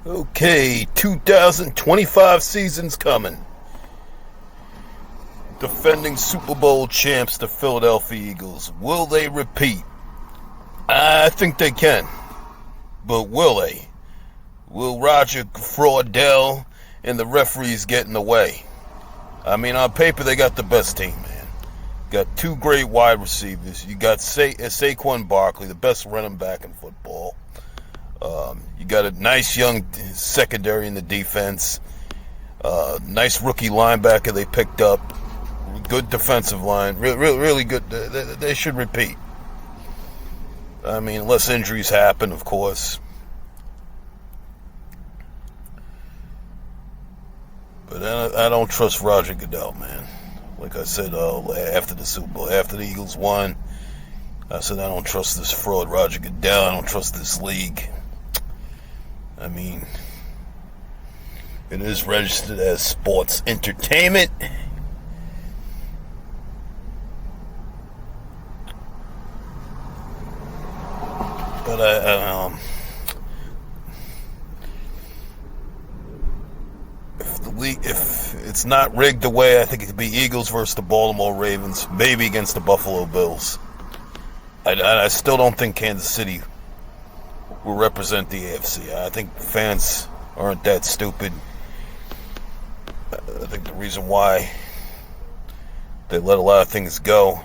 Okay, 2025 season's coming. Defending Super Bowl champs, the Philadelphia Eagles. Will they repeat? I think they can. But will they? Will Roger Fraudell and the referees get in the way? I mean, on paper, they got the best team, man. Got two great wide receivers. You got Saquon Barkley, the best running back in football. You got a nice young secondary in the defense. Nice rookie linebacker they picked up. Good defensive line. Really good. They should repeat. I mean, unless injuries happen, of course. But I don't trust Roger Goodell, man. Like I said after the Super Bowl, after the Eagles won, I said I don't trust this fraud Roger Goodell. I don't trust this league. I mean, it is registered as sports entertainment. But if it's not rigged the way, I think it could be Eagles versus the Baltimore Ravens, maybe against the Buffalo Bills. I still don't think Kansas City will represent the AFC. I think fans aren't that stupid. I think the reason why they let a lot of things go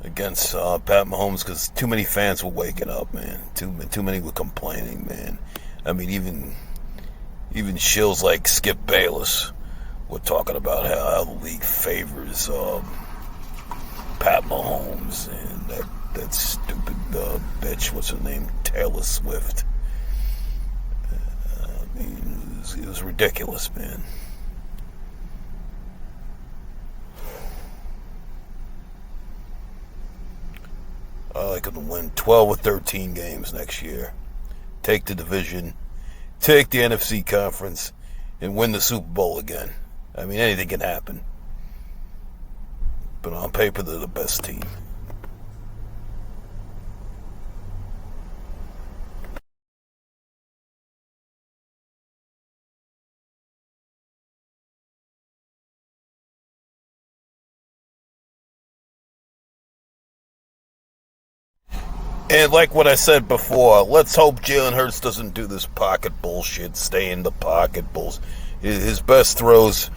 against Pat Mahomes, because too many fans were waking up, man. Too many were complaining, man. I mean, even shills like Skip Bayless were talking about how the league favors Pat Mahomes and that stupid bitch, what's her name, Taylor Swift. I mean, it was ridiculous, man. I like them to win 12 or 13 games next year. Take the division, take the NFC conference, and win the Super Bowl again. I mean, anything can happen. But on paper, they're the best team. And like what I said before, let's hope Jalen Hurts doesn't do this pocket bullshit, stay in the pocket bulls. His best throws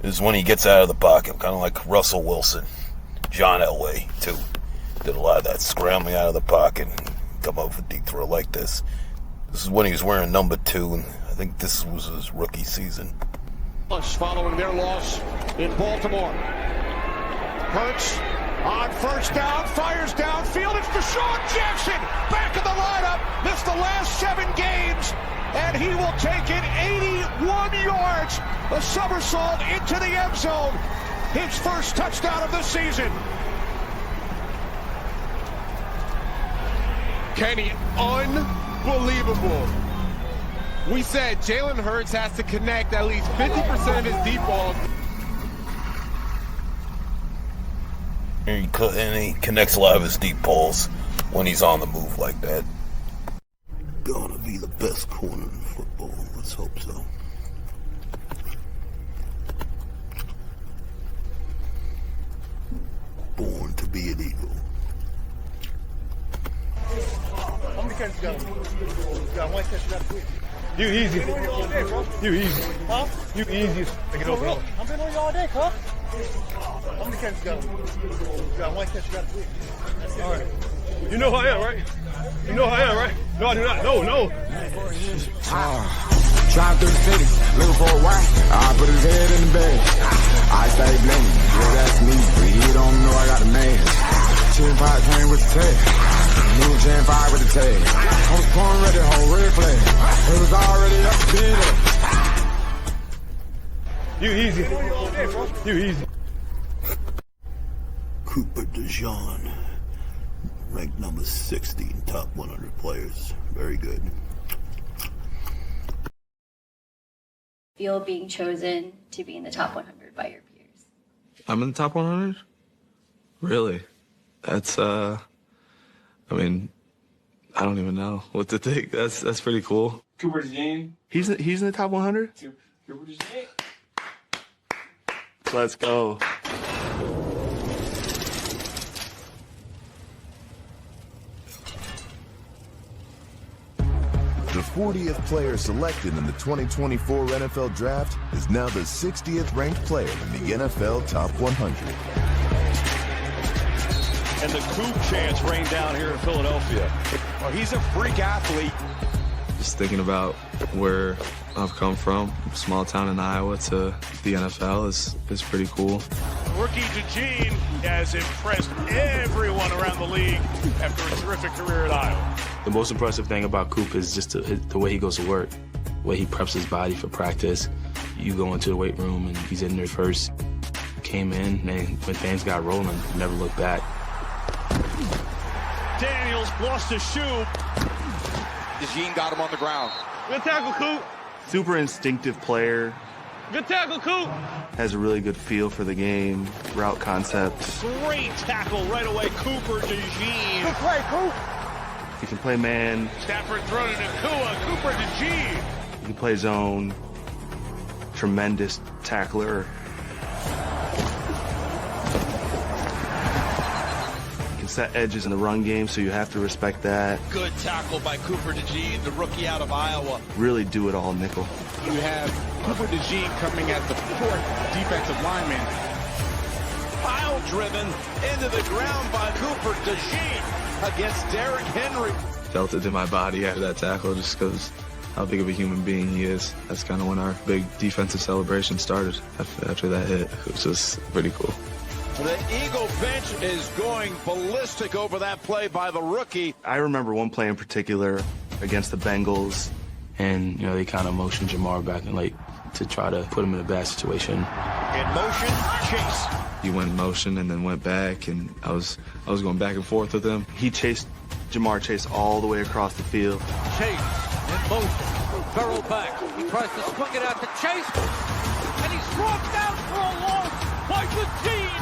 is when he gets out of the pocket, kind of like Russell Wilson. John Elway, too. Did a lot of that scrambling out of the pocket, come up with a deep throw like this. This is when he was wearing number 2, and I think this was his rookie season. Following their loss in Baltimore. Hurts on first down, fires downfield. It's DeJean Jackson back in the lineup. Missed the last 7 games, and he will take it 81 yards. A somersault into the end zone. His first touchdown of the season. Kenny, unbelievable. We said Jalen Hurts has to connect at least 50% of his deep balls. And he connects a lot of his deep balls when he's on the move like that. Gonna be the best corner in football. Let's hope so. Born to be an Eagle. How many catches you got? One catch you got quick. You easy. You easy. Huh? You easy. Take it over. I've been on you all day, huh? How many catches you got? You got one catch you got quick. All right. You know who I am, right? You know who I am, right? No, I do not. No. Drive through the city, looking for a why. I put his head in the bag. I stay blinking, yeah, that's me. But he don't know I got a man. Chicken pot came with the tag. New Gen 5 with the tag. I was pouring ready, whole red flag. It was already up to bid up. You easy. You easy. Cooper DeJean, ranked number 60 in top 100 players. Very good. Feel being chosen to be in the top 100 by your peers? I'm in the top 100? Really? That's, I mean, I don't even know what to think. That's pretty cool. Cooper DeJean. He's in the top 100? Cooper DeJean. Let's go. The 40th player selected in the 2024 NFL Draft is now the 60th ranked player in the NFL Top 100. And the Coop chance rained down here in Philadelphia. Well, he's a freak athlete. Just thinking about where I've come from, small town in Iowa, to the NFL is pretty cool. Rookie DeJean has impressed everyone around the league after a terrific career at Iowa. The most impressive thing about Coop is just the way he goes to work, the way he preps his body for practice. You go into the weight room and he's in there first. Came in, and when things got rolling, never looked back. Daniels lost his shoe. DeJean got him on the ground. Good tackle, Coop. Super instinctive player. Good tackle, Coop. Has a really good feel for the game, route concepts. Great tackle right away, Cooper DeJean. Good play, Coop. He can play man. Stafford thrown it to Kua, Cooper DeJean. He can play zone. Tremendous tackler. Set edges in the run game, so you have to respect that. Good tackle by Cooper DeJean, the rookie out of Iowa. Really do it all nickel. You have Cooper DeJean coming at the fourth defensive lineman. Pile driven into the ground by Cooper DeJean against Derrick Henry. Felt it in my body after that tackle just because how big of a human being he is. That's kind of when our big defensive celebration started after that hit. It was just pretty cool. The Eagle bench is going ballistic over that play by the rookie. I remember one play in particular against the Bengals. And, they kind of motioned Jamar back and to try to put him in a bad situation. In motion, Chase. He went in motion and then went back, and I was going back and forth with him. He chased Jamar Chase all the way across the field. Chase in motion. Barrel back. He tries to swing it out to Chase. And he's brought down for a loss by DeJean.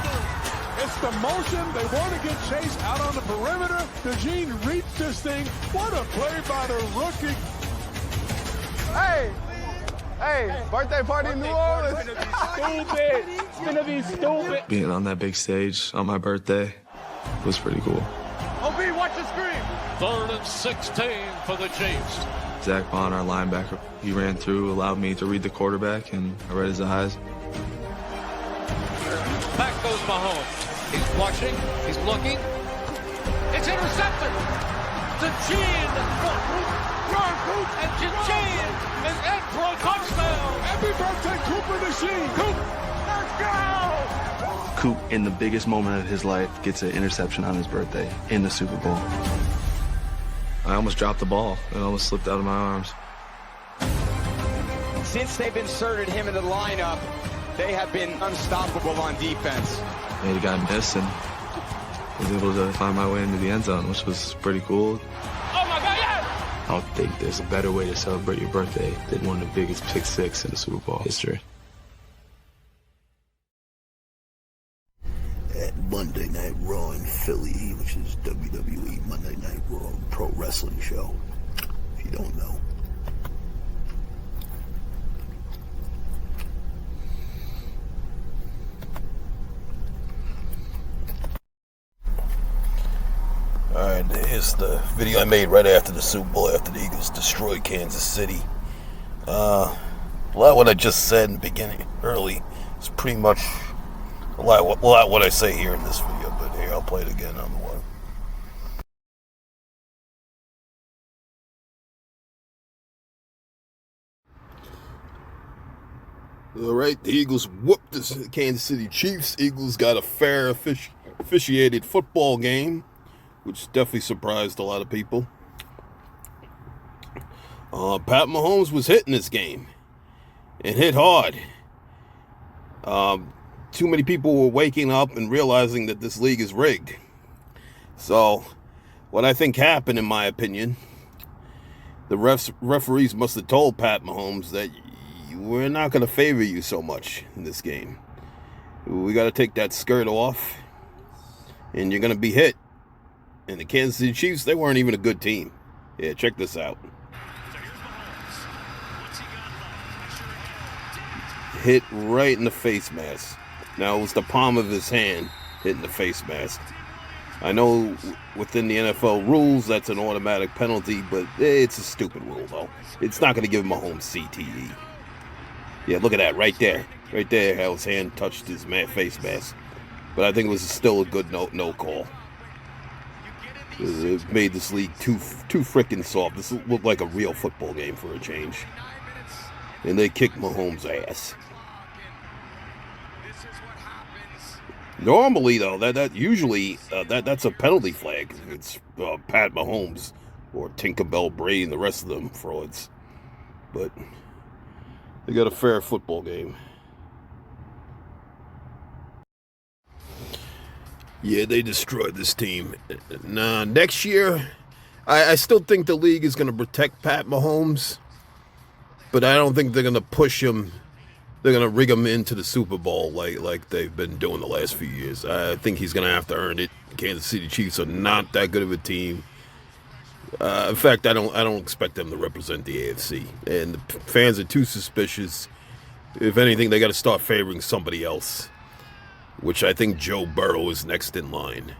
It's the motion. They want to get Chase out on the perimeter. DeJean reached this thing. What a play by the rookie. Hey, birthday party in New Orleans. Stupid. It's gonna be stupid. Being on that big stage on my birthday was pretty cool. OB, watch the screen. 3rd and 16 for the Chiefs. Zach Bond, our linebacker, he ran through, allowed me to read the quarterback, and I read his eyes. Back goes Mahomes. He's watching. He's looking. It's intercepted. DeJean. And DeJean is in for a touchdown. Happy birthday, Cooper DeJean. Coop. Let's go. Coop, in the biggest moment of his life, gets an interception on his birthday in the Super Bowl. I almost dropped the ball. It almost slipped out of my arms. Since they've inserted him in the lineup, they have been unstoppable on defense. Made a guy miss and was able to find my way into the end zone, which was pretty cool. Oh my God, yes! I don't think there's a better way to celebrate your birthday than one of the biggest pick six in the Super Bowl history. At Monday Night Raw in Philly, which is WWE Monday Night Raw pro wrestling show, if you don't know. Alright, here's the video I made right after the Super Bowl, after the Eagles destroyed Kansas City. A lot of what I just said in the beginning, early, is pretty much a lot what I say here in this video, but here, I'll play it again on the one. Alright, the Eagles whooped the Kansas City Chiefs. Eagles got a fair officiated football game, which definitely surprised a lot of people. Pat Mahomes was hitting this game, and hit hard. Too many people were waking up and realizing that this league is rigged. So, what I think happened, in my opinion, the referees must have told Pat Mahomes that we're not going to favor you so much in this game. We got to take that skirt off, and you're going to be hit. And the Kansas City Chiefs, they weren't even a good team. Yeah, check this out. Hit right in the face mask. Now, it was the palm of his hand hitting the face mask. I know within the NFL rules, that's an automatic penalty, but it's a stupid rule, though. It's not going to give Mahomes CTE. Yeah, look at that right there. Right there, how his hand touched his face mask. But I think it was still a good no call. It made this league too freaking soft. This looked like a real football game for a change. And they kicked Mahomes' ass. Normally, though, that's a penalty flag. It's Pat Mahomes or Tinkerbell Brady and the rest of them frauds. But they got a fair football game. Yeah, they destroyed this team. Nah, next year, I still think the league is going to protect Pat Mahomes, but I don't think they're going to push him. They're going to rig him into the Super Bowl like they've been doing the last few years. I think he's going to have to earn it. Kansas City Chiefs are not that good of a team. In fact, I don't expect them to represent the AFC. And the fans are too suspicious. If anything, they got to start favoring somebody else, which I think Joe Burrow is next in line.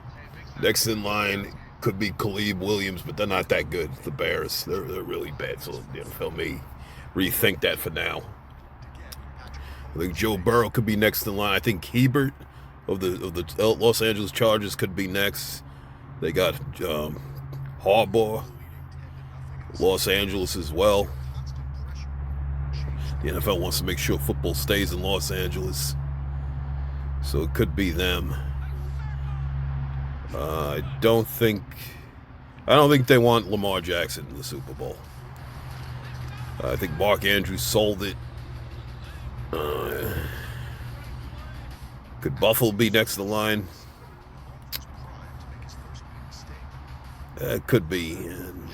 Next in line could be Caleb Williams, but they're not that good. The Bears, they're really bad. So the NFL may rethink that for now. I think Joe Burrow could be next in line. I think Hebert of the Los Angeles Chargers could be next. They got Harbaugh, Los Angeles as well. The NFL wants to make sure football stays in Los Angeles, so it could be them. I don't think they want Lamar Jackson in the Super Bowl. I think Mark Andrews sold it. Could Buffalo be next in the line? Could be. And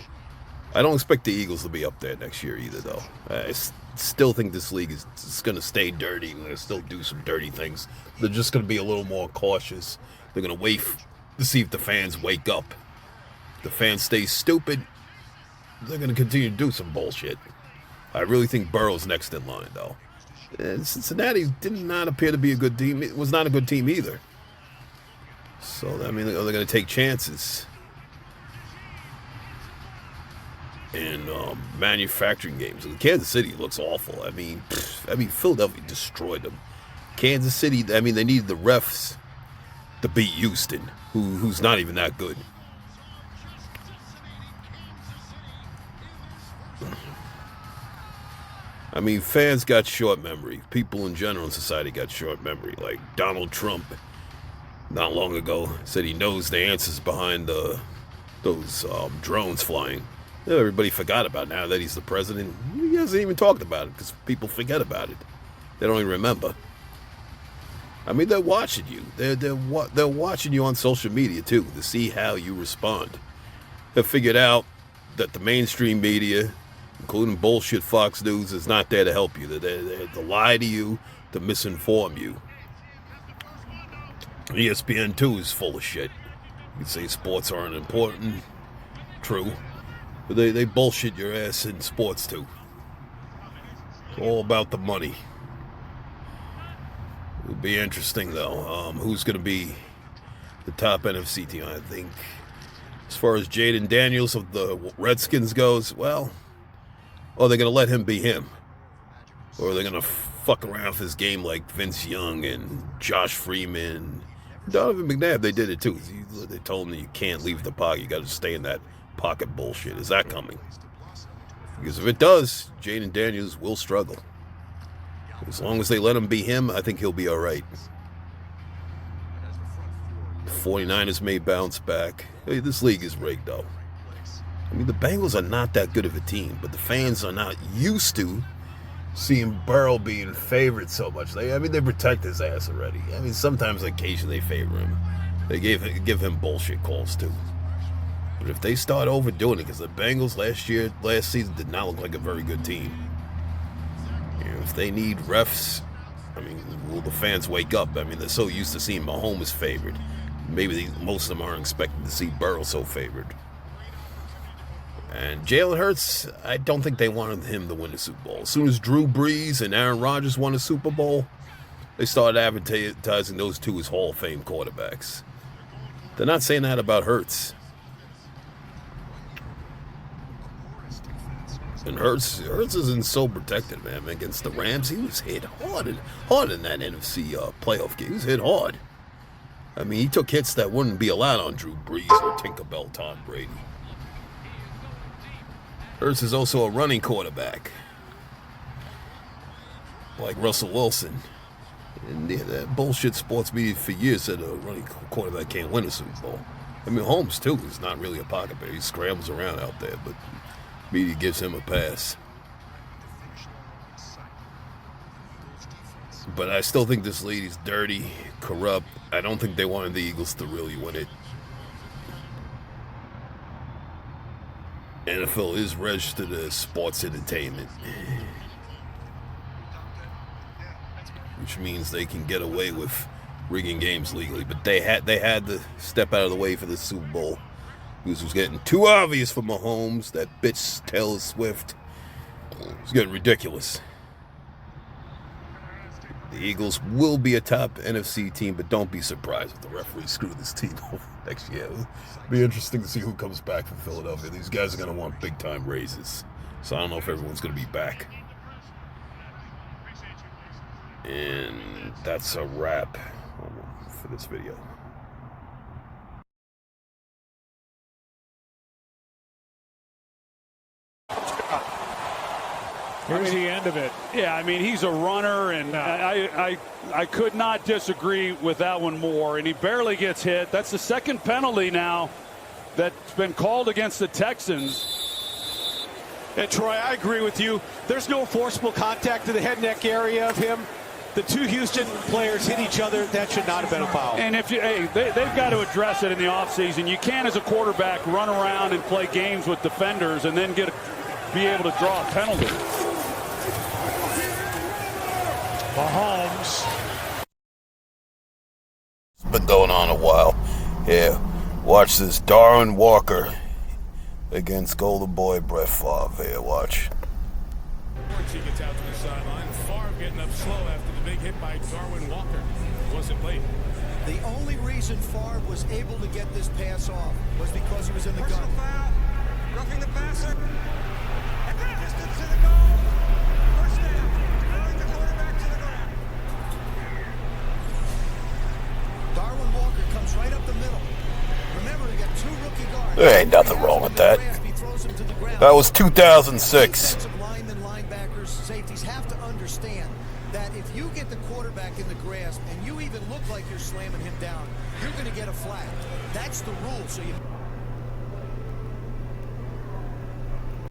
I don't expect the Eagles to be up there next year either, though. I still think this league is going to stay dirty. They're going to still do some dirty things. They're just going to be a little more cautious. They're going to wait to see if the fans wake up. If the fans stay stupid, they're going to continue to do some bullshit. I really think Burrow's next in line, though. And Cincinnati did not appear to be a good team. It was not a good team either. So, I mean, they're going to take chances. And manufacturing games. Kansas City looks awful. I mean, Philadelphia destroyed them. Kansas City, I mean, they needed the refs to beat Houston, who's not even that good. I mean, fans got short memory. People in general in society got short memory. Like Donald Trump, not long ago, said he knows the answers behind those drones flying. Everybody forgot about it. Now that he's the president. He hasn't even talked about it because people forget about it. They don't even remember. I mean, they're watching you. They're watching you on social media too to see how you respond. They've figured out that the mainstream media, including bullshit Fox News, is not there to help you. They're there to lie to you, to misinform you. ESPN too is full of shit. You can say sports aren't important. True. But they bullshit your ass in sports too. It's all about the money. It'll be interesting though. Who's going to be the top NFC team? I think as far as Jaden Daniels of the Redskins goes, well, or they're going to let him be him. Or they're going to fuck around with his game like Vince Young and Josh Freeman. Donovan McNabb, they did it too. They told him that you can't leave the pocket. You got to stay in that pocket bullshit. Is that coming? Because if it does, Jaden Daniels will struggle. As long as they let him be him, I think he'll be all right. The 49ers may bounce back. Hey, this league is rigged, though. I mean, the Bengals are not that good of a team, but the fans are not used to seeing Burrow being favored so much. They protect his ass already. I mean, sometimes, occasionally, they favor him. They give him bullshit calls, too. But if they start overdoing it, because the Bengals last season did not look like a very good team. And if they need refs, I mean, will the fans wake up? I mean, they're so used to seeing Mahomes favored. Maybe most of them aren't expecting to see Burrow so favored. And Jalen Hurts, I don't think they wanted him to win the Super Bowl. As soon as Drew Brees and Aaron Rodgers won the Super Bowl, they started advertising those two as Hall of Fame quarterbacks. They're not saying that about Hurts. And Hurts isn't so protected, man. Against the Rams, he was hit hard in that NFC playoff game. He was hit hard. I mean, he took hits that wouldn't be allowed on Drew Brees or Tinkerbell Tom Brady. Hurts is also a running quarterback, like Russell Wilson. And that bullshit sports media for years said a running quarterback can't win a Super Bowl. I mean, Holmes, too, is not really a pocket player. He scrambles around out there, but media gives him a pass. But I still think this league is dirty, corrupt. I don't think they wanted the Eagles to really win it. NFL is registered as sports entertainment, which means they can get away with rigging games legally. But they had to step out of the way for the Super Bowl. This was getting too obvious for Mahomes. That bitch Taylor Swift. It's getting ridiculous. The Eagles will be a top NFC team, but don't be surprised if the referees screw this team over next year. It'll be interesting to see who comes back from Philadelphia. These guys are going to want big-time raises. So I don't know if everyone's going to be back. And that's a wrap for this video. Here's the end of it. Yeah, I mean, he's a runner, and I could not disagree with that one more. And he barely gets hit. That's the second penalty now that's been called against the Texans. And Troy, I agree with you. There's no forcible contact to the head neck area of him. The two Houston players hit each other. That should not have been a foul. And if they've got to address it in the offseason. You can't, as a quarterback, run around and play games with defenders and then be able to draw a penalty. Mahomes. It's been going on a while. Yeah, watch this. Darwin Walker against Golden Boy Brett Favre. Here, watch. He gets out to the sideline. Favre getting up slow after the big hit by Darwin Walker. Wasn't late. The only reason Favre was able to get this pass off was because he was in the gun. Foul. Roughing the passer. Distance to the goal. First down. Throwing the quarterback to the ground. Darwin Walker comes right up the middle. Remember, he got two rookie guards. There ain't nothing wrong with that. That was 2006. Linebackers, safeties have to understand that if you get the quarterback in the grasp and you even look like you're slamming him down, you're going to get a flag. That's the rule. So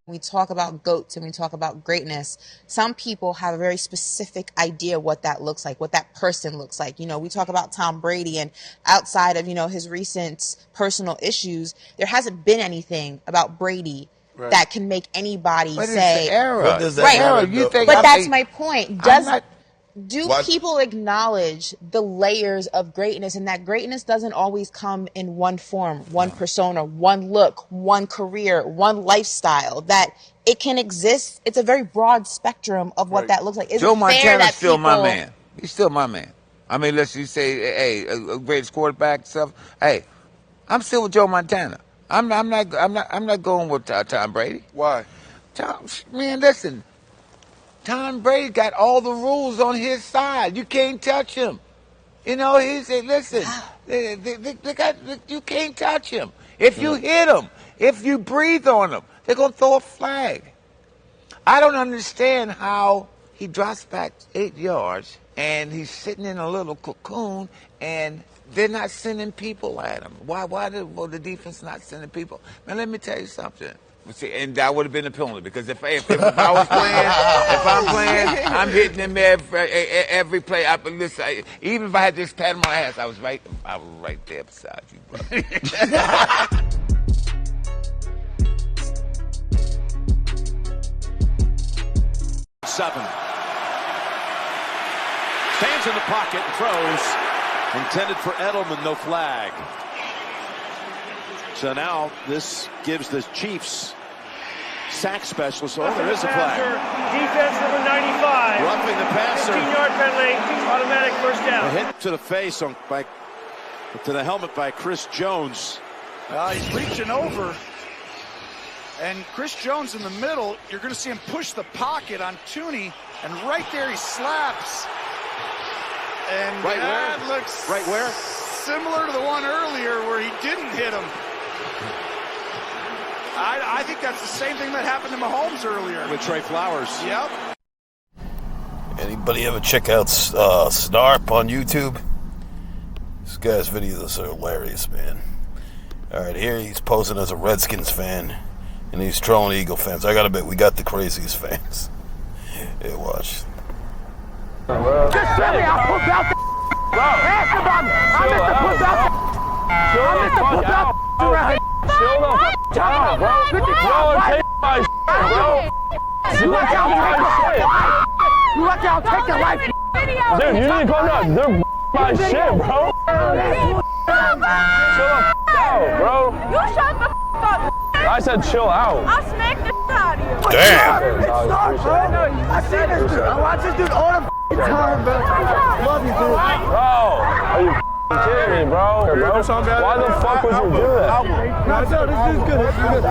we talk about GOATs and we talk about greatness, some people have a very specific idea what that looks like, what that person looks like. You know, we talk about Tom Brady, and outside of, you know, his recent personal issues, there hasn't been anything about Brady that can make anybody say, what is the right? era? You think but that's my point. Do What? people acknowledge the layers of greatness, and that greatness doesn't always come in one form, one persona, one look, one career, one lifestyle, that it can exist? It's a very broad spectrum of what that looks like. Is Joe it fair Montana's that still my people- man. He's still my man. I mean, let's just say, hey, a greatest quarterback stuff. Hey, I'm still with Joe Montana. I'm not going with Tom Brady. Why? Man, listen. Tom Brady got all the rules on his side. You can't touch him. You know, he said, listen, you can't touch him. If you hit him, if you breathe on him, they're going to throw a flag. I don't understand how he drops back 8 yards and he's sitting in a little cocoon and they're not sending people at him. Why the defense not sending people? Man, let me tell you something. See, and that would have been a penalty, because if I was playing, I'm hitting him every play. Listen, even if I had this pat on my ass, I was right there beside you, brother. 7. Stands in the pocket and throws. Intended for Edelman, no flag. So now this gives the Chiefs sack specialist. Oh, there is a flag. Defense number 95. Roughing the passer. 15-yard penalty, automatic first down. A hit to the face to the helmet by Chris Jones. He's reaching over. And Chris Jones in the middle, you're going to see him push the pocket on Tooney, and right there he slaps. And right that where? looks right where? Similar to the one earlier where he didn't hit him. I think that's the same thing that happened to Mahomes earlier. With Trey Flowers. Yep. Anybody ever check out Snarp on YouTube? This guy's videos are hilarious, man. Alright, here he's posing as a Redskins fan, and he's trolling Eagle fans. I gotta bet we got the craziest fans. Hey, watch. Just tell me I'll push out the ask about me. I missed the push out around here. Chill the out, bro. Take my shit, bro. You watch out, take the life. Dude, you need to go nuts. They're my shit, bro. Chill the out, bro. You shut the up. I said chill out. I'll smack the out of you. Damn. I see this dude. I watch this dude all the time, bro. Love you, dude. Bro, are you kidding me, bro? Why the fuck would you do that? No, this dude's good. This is good.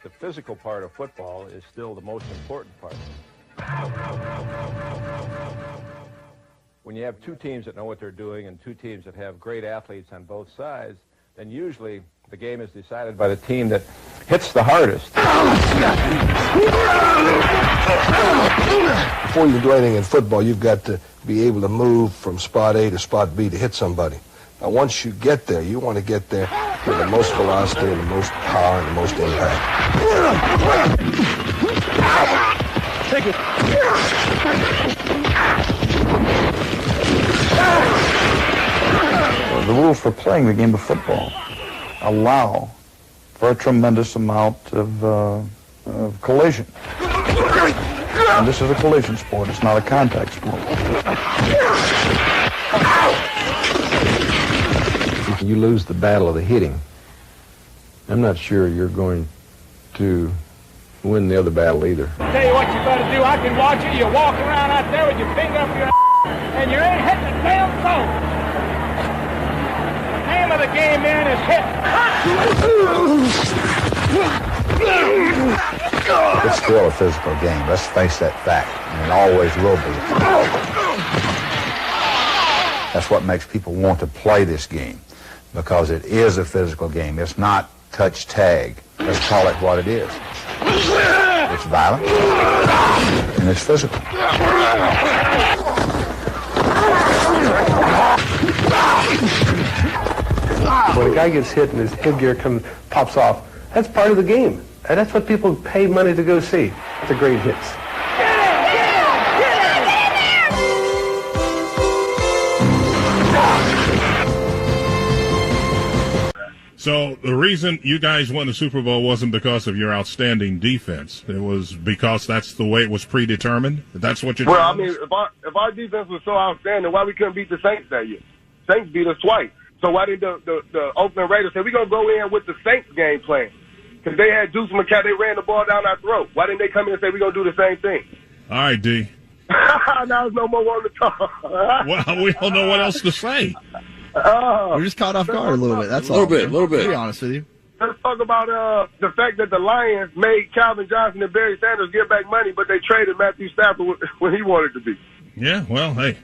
The physical part of football is still the most important part. When you have two teams that know what they're doing and two teams that have great athletes on both sides, then usually the game is decided by the team that hits the hardest. Before you do anything in football, you've got to be able to move from spot A to spot B to hit somebody. Now, once you get there, you want to get there with the most velocity and the most power and the most impact. Take it. The rules for playing the game of football allow for a tremendous amount of collision. And this is a collision sport. It's not a contact sport. If you lose the battle of the hitting, I'm not sure you're going to win the other battle either. Tell you what you better do. I can watch it. You walk around out there with your finger up your and you ain't hitting a damn soul. The name of the game, man, is hit. It's still a physical game. Let's face that fact. And it always will be. That's what makes people want to play this game, because it is a physical game. It's not touch tag. Let's call it what it is. It's violent and it's physical. When a guy gets hit and his headgear pops off, that's part of the game. And that's what people pay money to go see. It's a great hits. So the reason you guys won the Super Bowl wasn't because of your outstanding defense. It was because that's the way it was predetermined. That's what you're. Well, I mean, if our defense was so outstanding, why we couldn't beat the Saints that year? Saints beat us twice. So why did the Oakland Raiders say we're gonna go in with the Saints game plan? Because they had Deuce McCall, they ran the ball down our throat. Why didn't they come in and say we're gonna do the same thing? All right, D. Now there's no more one to talk. Well, we don't know what else to say. We're just caught off guard a little bit. That's all. A little bit. To be honest with you. Let's talk about the fact that the Lions made Calvin Johnson and Barry Sanders give back money, but they traded Matthew Stafford when he wanted to be. Yeah, well, hey.